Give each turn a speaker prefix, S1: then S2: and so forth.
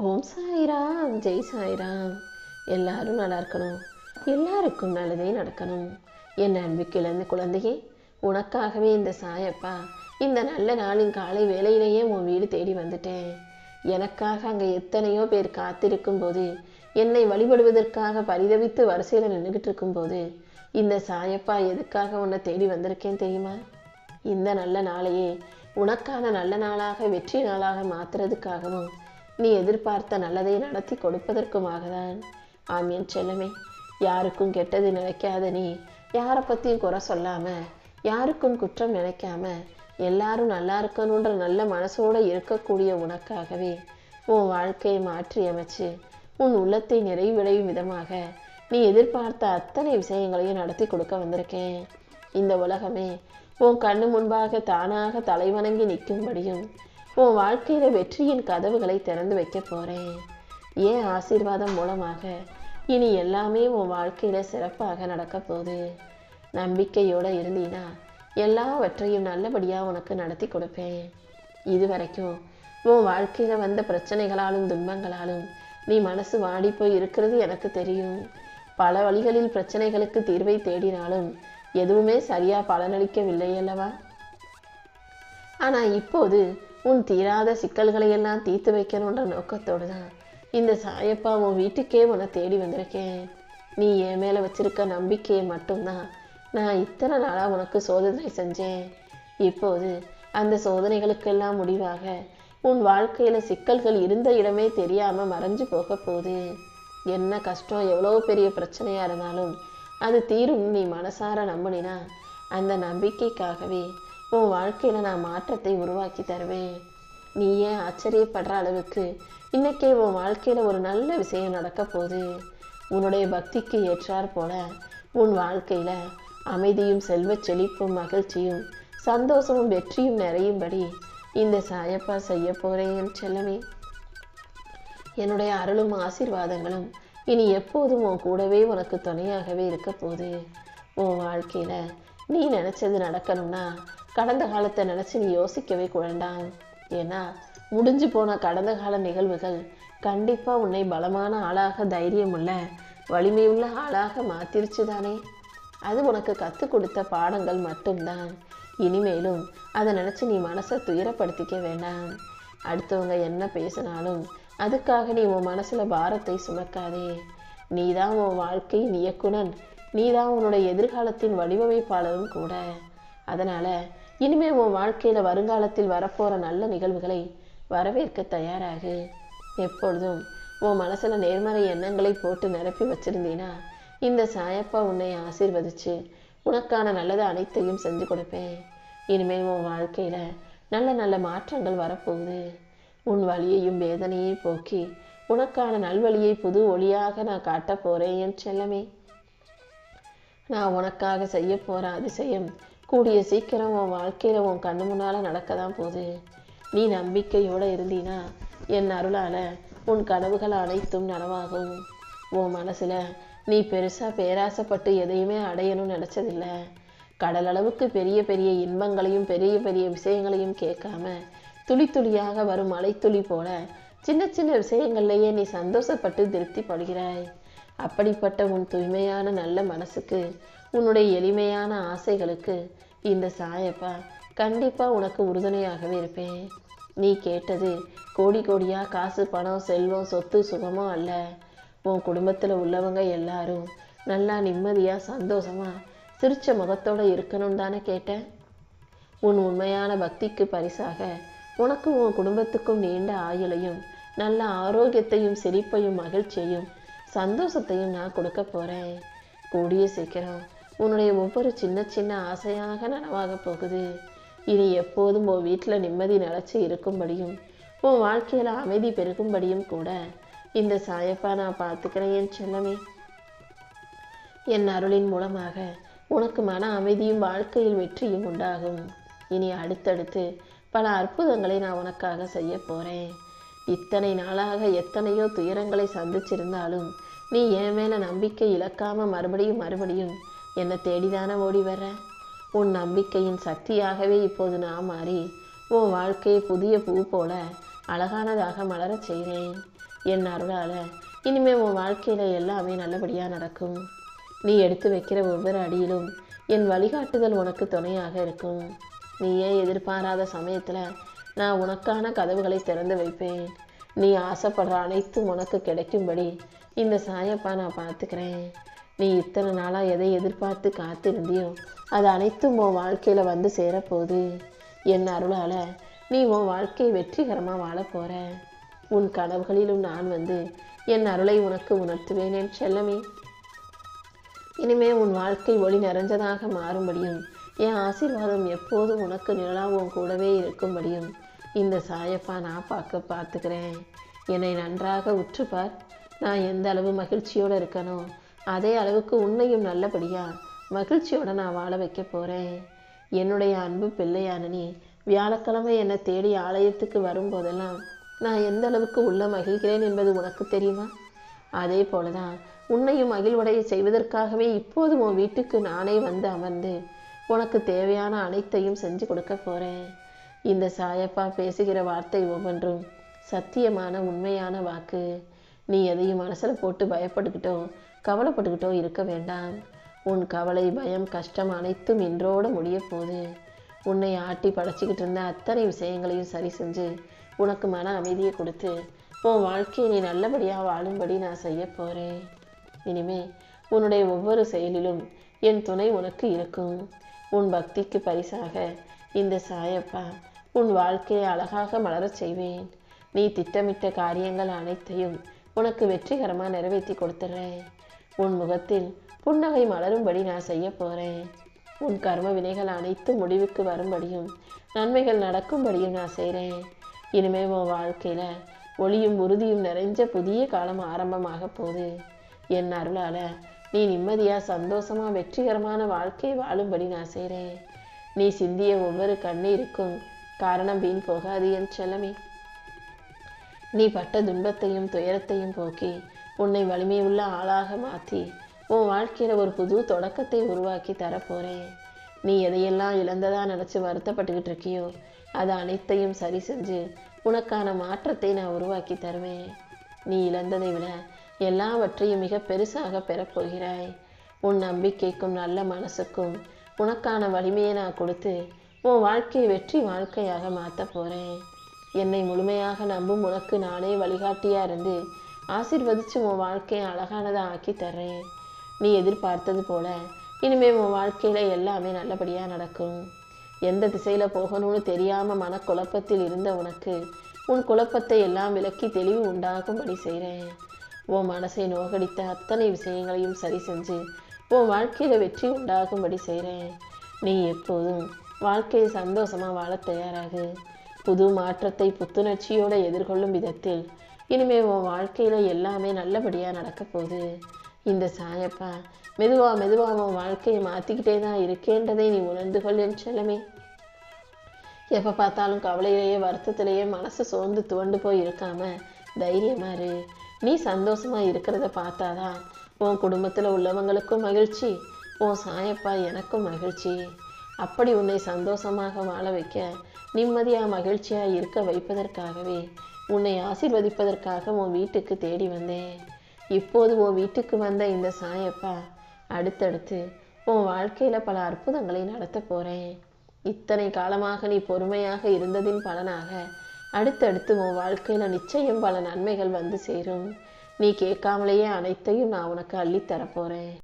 S1: ஓம் சாய்ராம், ஜெய் சாய்ராம். எல்லாரும் நல்லா இருக்கணும், எல்லாருக்கும் நல்லதே நடக்கணும். என் அன்பிக்கிழந்த குழந்தையே, உனக்காகவே இந்த சாயப்பா இந்த நல்ல நாளின் காலை வேளையிலேயே உன் வீடு தேடி வந்துட்டேன். எனக்காக அங்கே எத்தனையோ பேர் காத்திருக்கும் போது, என்னை வழிபடுவதற்காக பரிதவித்து வரிசையில் நின்றுகிட்டு இருக்கும்போது, இந்த சாயப்பா எதுக்காக உன்னை தேடி வந்திருக்கேன் தெரியுமா? இந்த நல்ல நாளையே உனக்கான நல்ல நாளாக, வெற்றி நாளாக மாற்றுறதுக்காகவும், நீ எதிர்பார்த்த நல்லதை நடத்தி கொடுப்பதற்குமாக தான். ஆம் என் செல்லமே, யாருக்கும் கெட்டது நினைக்காத நீ, யாரை பற்றியும் குறை சொல்லாம, யாருக்கும் குற்றம் நினைக்காம, எல்லாரும் நல்லா இருக்கணுன்ற நல்ல மனசோடு இருக்கக்கூடிய உனக்காகவே உன் வாழ்க்கையை மாற்றி அமைச்சு உன் உள்ளத்தை நிறைவடையும் விதமாக நீ எதிர்பார்த்த அத்தனை விஷயங்களையும் நடத்தி கொடுக்க வந்திருக்கேன். இந்த உலகமே உன் கண்ணு முன்பாக தானாக தலைவணங்கி நிற்கும்படியும் உன் வாழ்க்கையில வெற்றியின் கதவுகளை திறந்து வைக்க போறேன். ஏன் ஆசீர்வாதம் மூலமாக இனி எல்லாமே உன் வாழ்க்கையில சிறப்பாக நடக்க போகுது. நம்பிக்கையோட இருந்தீனா எல்லாவற்றையும் நல்லபடியா உனக்கு நடத்தி கொடுப்பேன். இதுவரைக்கும் உன் வாழ்க்கையில வந்த பிரச்சனைகளாலும் துன்பங்களாலும் நீ மனசு வாடி போய் இருக்கிறது எனக்கு தெரியும். பல வழிகளில் பிரச்சனைகளுக்கு தீர்வை தேடினாலும் எதுவுமே சரியா பலனளிக்கவில்லை அல்லவா? ஆனா இப்போது உன் தீராத சிக்கல்களை எல்லாம் தீர்த்து வைக்கணுன்ற நோக்கத்தோடு தான் இந்த சாயப்பா உன் வீட்டுக்கே உன்னை தேடி வந்திருக்கேன். நீ என் மேல வச்சிருக்க நம்பிக்கையை மட்டும்தான் நான் இத்தனை நாளா உனக்கு சோதனை செஞ்சேன். இப்போது அந்த சோதனைகளுக்கெல்லாம் முடிவாக உன் வாழ்க்கையில சிக்கல்கள் இருந்த இடமே தெரியாம மறைஞ்சு போக போகுது. என்ன கஷ்டம், எவ்வளோ பெரிய பிரச்சனையா இருந்தாலும் அது தீரும் நீ மனசார நம்பினா, அந்த நம்பிக்கைக்காகவே உன் வாழ்க்கையில நான் மாற்றத்தை உருவாக்கி தருவேன். நீ ஏன் ஆச்சரியப்படுற அளவுக்கு இன்னைக்கே உன் வாழ்க்கையில ஒரு நல்ல விஷயம் நடக்க போகுது. உன்னுடைய பக்திக்கு ஏற்றார் போல உன் வாழ்க்கையில அமைதியும் செல்வ செழிப்பும் மகிழ்ச்சியும் சந்தோஷமும் வெற்றியும் நிறையும்படி இந்த சாயப்பா செய்ய போறேன் செல்லமே. என்னுடைய அருளும் ஆசீர்வாதங்களும் இனி எப்போதும் உன் கூடவே உனக்கு துணையாகவே இருக்க போகுது. உன் வாழ்க்கையில நீ நினைச்சது நடக்கணும்னா கடந்த காலத்தை நினைச்சு நீ யோசிக்கவே வேண்டாம். ஏன்னா முடிஞ்சு போன கடந்த கால நிகழ்வுகள் கண்டிப்பா உன்னை பலமான ஆளாக, தைரியமுள்ள வலிமையுள்ள ஆளாக மாத்திருச்சு தானே. அது உனக்கு கற்றுக் கொடுத்த பாடங்கள் மட்டும்தான். இனிமேலும் அதை நினைச்சு நீ மனசை துயரப்படுத்திக்க வேண்டாம். அடுத்தவங்க என்ன பேசினாலும் அதுக்காக நீ உன் மனசுல பாரத்தை சுமக்காதே. நீதான் உன் வாழ்க்கையின் இயக்குனன், நீதான் உன்னுடைய எதிர்காலத்தின் வடிவமைப்பாளரும் கூட. அதனால இனிமே உன் வாழ்க்கையில வருங்காலத்தில் வரப்போற நல்ல நிகழ்வுகளை வரவேற்க தயாராகு. எப்பொழுதும் உன் மனசுல நேர்மறை எண்ணங்களை போட்டு நிரப்பி வச்சிருந்தீனா இந்த சாயப்பா உன்னை ஆசீர்வதிச்சு உனக்கான நல்லது அனைத்தையும் செஞ்சு கொடுப்பேன். இனிமேல் உன் வாழ்க்கையில நல்ல நல்ல மாற்றங்கள் வரப்போகுது. உன் வலியையும் வேதனையையும் போக்கி உனக்கான நல்வழியை புது ஒளியாக நான் காட்ட போறேன் என் செல்லமே. நான் உனக்காக செய்ய போற அதிசயம் கூடிய சீக்கிரம் உன் வாழ்க்கையில உன் கண்ணு முன்னால நடக்கதான் போகுது. நீ நம்பிக்கையோட இருந்தீனா என் அருளால உன் கனவுகள் அனைத்தும் நனவாகும். உன் மனசுல நீ பெருசா பேராசைப்பட்டு எதையுமே அடையணும்னு நினைச்சதில்ல. கடல் அளவுக்கு பெரிய பெரிய இன்பங்களையும் பெரிய பெரிய விஷயங்களையும் கேட்காம துளி துளியாக வரும் மலைத்துளி போல சின்ன சின்ன விஷயங்கள்லயே நீ சந்தோஷப்பட்டு திருப்தி படுகிறாய். அப்படிப்பட்ட உன் தூய்மையான நல்ல மனசுக்கு, உன்னுடைய எளிமையான ஆசைகளுக்கு இந்த சாயப்பா கண்டிப்பா உனக்கு உறுதுணையாகவே இருப்பேன். நீ கேட்டது கோடி கோடியா காசு, பணம், செல்வம், சொத்து, சுகமோ அல்ல. உன் குடும்பத்துல உள்ளவங்க எல்லாரும் நல்லா நிம்மதியா சந்தோஷமா சிரிச்ச முகத்தோட இருக்கணும் தானே கேட்டேன். உன் உண்மையான பக்திக்கு பரிசாக உனக்கும் உன் குடும்பத்துக்கும் நீண்ட ஆயுளையும் நல்ல ஆரோக்கியத்தையும் சிரிப்பையும் மகிழ்ச்சியையும் சந்தோஷத்தையும் நான் கொடுக்க போறேன். கூடிய சீக்கிரம் உன்னுடைய ஒவ்வொரு சின்ன சின்ன ஆசையாக நனவாக போகுது. இனி எப்போதும் உன் வீட்டில் நிம்மதி நிலைச்சி இருக்கும்படியும் உன் வாழ்க்கையில அமைதி பெருகும்படியும் கூட இந்த சாயப்பா நான் பார்த்துக்கிறேன் என் செல்லமே. என் அருளின் மூலமாக உனக்கு மன அமைதியும் வாழ்க்கையில் வெற்றியும் உண்டாகும். இனி அடுத்தடுத்து பல அற்புதங்களை நான் உனக்காக செய்ய போறேன். இத்தனை நாளாக எத்தனையோ துயரங்களை சந்திச்சிருந்தாலும் நீ என் மேல நம்பிக்கை இழக்காம மறுபடியும் மறுபடியும் என்னை தேடிதானே ஓடி வர்ற. உன் நம்பிக்கையின் சக்தியாகவே இப்போது நான் மாறி உன் வாழ்க்கையை புதிய பூ போல அழகானதாக மலரச் செய்கிறேன். என் அருளால் இனிமே உன் வாழ்க்கையில் எல்லாமே நல்லபடியாக நடக்கும். நீ எடுத்து வைக்கிற ஒவ்வொரு அடியிலும் என் வழிகாட்டுதல் உனக்கு துணையாக இருக்கும். நீயே எதிர்பாராத சமயத்தில் நான் உனக்கான கதவுகளை திறந்து வைப்பேன். நீ ஆசைப்படுற அனைத்தும் உனக்கு கிடைக்கும்படி இந்த சாயப்பா நான் பார்த்துக்கிறேன். நீ இத்தனை நாளாக எதை எதிர்பார்த்து காத்திருந்தியோ அது அனைத்தும் உன் வாழ்க்கையில் வந்து சேரப்போகுது. என் அருளால் நீ உன் வாழ்க்கையை வெற்றிகரமாக வாழ போகிற. உன் கனவுகளிலும் நான் வந்து என் அருளை உனக்கு உணர்த்துவேன் என் செல்லமே. இனிமே உன் வாழ்க்கை ஒளி நிறைஞ்சதாக மாறும்படியும் என் ஆசீர்வாதம் எப்போதும் உனக்கு நிழலாகவும் கூடவே இருக்கும்படியும் இந்த சாயப்பா நான் பார்த்துக்கிறேன். என்னை நன்றாக உற்றுப்பார். நான் எந்த அளவு மகிழ்ச்சியோடு இருக்கனோ அதே அளவுக்கு உன்னையும் நல்லபடியாக மகிழ்ச்சியோடு நான் வாழ வைக்க போகிறேன். என்னுடைய அன்பு பிள்ளையான நீ வியாழக்கிழமை என்னை தேடி ஆலயத்துக்கு வரும்போதெல்லாம் நான் எந்த அளவுக்கு உள்ள மகிழ்கிறேன் என்பது உனக்கு தெரியுமா? அதே போல தான் உன்னையும் மகிழ்வடைய செய்வதற்காகவே இப்போது உன் வீட்டுக்கு நானே வந்து அமர்ந்து உனக்கு தேவையான அனைத்தையும் செஞ்சு கொடுக்க போகிறேன். இந்த சாயப்பா பேசுகிற வார்த்தை ஒவ்வொன்றும் சத்தியமான உண்மையான வாக்கு. நீ எதையும் மனசில் போட்டு பயப்பட்டுக்கிட்டோ கவலைப்பட்டுக்கிட்டோ இருக்க வேண்டாம். உன் கவலை பயம் கஷ்டம் அனைத்தும் இன்றோடு முடிய போகுது. உன்னை ஆட்டி படைச்சிக்கிட்டு இருந்த அத்தனை விஷயங்களையும் சரி செஞ்சு உனக்கு மன அமைதியை கொடுத்து உன் வாழ்க்கையை நீ நல்லபடியாக வாழும்படி நான் செய்ய போகிறேன். இனிமே உன்னுடைய ஒவ்வொரு செயலிலும் என் துணை உனக்கு இருக்கும். உன் பக்திக்கு பரிசாக இந்த சாயப்பா உன் வாழ்க்கையை அழகாக மலரச் செய்வேன். நீ திட்டமிட்ட காரியங்கள் அனைத்தையும் உனக்கு வெற்றிகரமாக நிறைவேற்றி கொடுத்துட்றேன். உன் முகத்தில் புன்னகை மலரும்படி நான் செய்ய போகிறேன். உன் கர்ம வினைகள் அனைத்தும் முடிவுக்கு வரும்படியும் நன்மைகள் நடக்கும்படியும் நான் செய்கிறேன். இனிமேல் உன் வாழ்க்கையில் ஒளியும் உறுதியும் நிறைஞ்ச புதிய காலம் ஆரம்பமாக போகுது. என் அருளால் நீ நிம்மதியாக சந்தோஷமாக வெற்றிகரமான வாழ்க்கை வாழும்படி நான் செய்கிறேன். நீ சிந்திய ஒவ்வொரு கண்ணீருக்கும் காரணம் வீண் போகாது என் செல்லமே. நீ பட்ட துன்பத்தையும் துயரத்தையும் போக்கி உன்னை வலிமையுள்ள ஆளாக மாற்றி உன் வாழ்க்கையில் ஒரு புது தொடக்கத்தை உருவாக்கி தரப்போகிறேன். நீ எதையெல்லாம் இழந்ததா நினச்சி வருத்தப்பட்டுக்கிட்டு இருக்கியோ அது அனைத்தையும் சரி செஞ்சு உனக்கான மாற்றத்தை நான் உருவாக்கி தருவேன். நீ இழந்ததை விட எல்லாவற்றையும் மிக பெருசாக பெறப்போகிறாய். உன் நம்பிக்கைக்கும் நல்ல மனசுக்கும் உனக்கான வலிமையை நான் கொடுத்து உன் வாழ்க்கையை வெற்றி வாழ்க்கையாக மாற்ற போகிறேன். என்னை முழுமையாக நம்பும் உனக்கு நானே வழிகாட்டியாக இருந்து ஆசீர்வதித்து உன் வாழ்க்கையை அழகானதாக ஆக்கி தர்றேன். நீ எதிர்பார்த்தது போல இனிமேல் உன் வாழ்க்கையில் எல்லாமே நல்லபடியாக நடக்கும். எந்த திசையில் போகணும்னு தெரியாமல் மனக்குழப்பத்தில் இருந்த உனக்கு உன் குழப்பத்தை எல்லாம் விலக்கி தெளிவு உண்டாகும்படி செய்கிறேன். உன் மனசை நோகடித்த அத்தனை விஷயங்களையும் சரி செஞ்சு உன் வாழ்க்கையில் வெற்றி உண்டாகும்படி செய்கிறேன். நீ எப்போதும் வாழ்க்கையை சந்தோஷமாக வாழ தயாராகு. புது மாற்றத்தை புத்துணர்ச்சியோடு எதிர்கொள்ளும் விதத்தில் இனிமேல் உன் வாழ்க்கையில் எல்லாமே நல்லபடியாக நடக்க போகுது. இந்த சாயப்பா மெதுவாக உன் வாழ்க்கையை மாற்றிக்கிட்டே தான் இருக்கேன்றதை நீ உணர்ந்து கொள் என் செல்லமே. எப்போ பார்த்தாலும் கவலையிலேயே வருத்தத்திலேயே மனசு சோர்ந்து துவண்டு போய் இருக்காம தைரியமா இரு. நீ சந்தோஷமா இருக்கிறத பார்த்தாதான் உன் குடும்பத்தில் உள்ளவங்களுக்கும் மகிழ்ச்சி, உன் சாயப்பா எனக்கும் மகிழ்ச்சி. அப்படி உன்னை சந்தோஷமாக வாழ வைக்க நிம்மதியாக மகிழ்ச்சியாக இருக்க வைப்பதற்காகவே உன்னை ஆசீர்வதிப்பதற்காக உன் வீட்டுக்கு தேடி வந்தேன். இப்போது உன் வீட்டுக்கு வந்த இந்த சாயப்பா அடுத்தடுத்து உன் வாழ்க்கையில் பல அற்புதங்களை நடத்த போகிறேன். இத்தனை காலமாக நீ பொறுமையாக இருந்ததின் பலனாக அடுத்தடுத்து உன் வாழ்க்கையில் நிச்சயம் பல நன்மைகள் வந்து சேரும். நீ கேட்காமலேயே அனைத்தையும் நான் உனக்கு அள்ளித்தரப்போகிறேன்.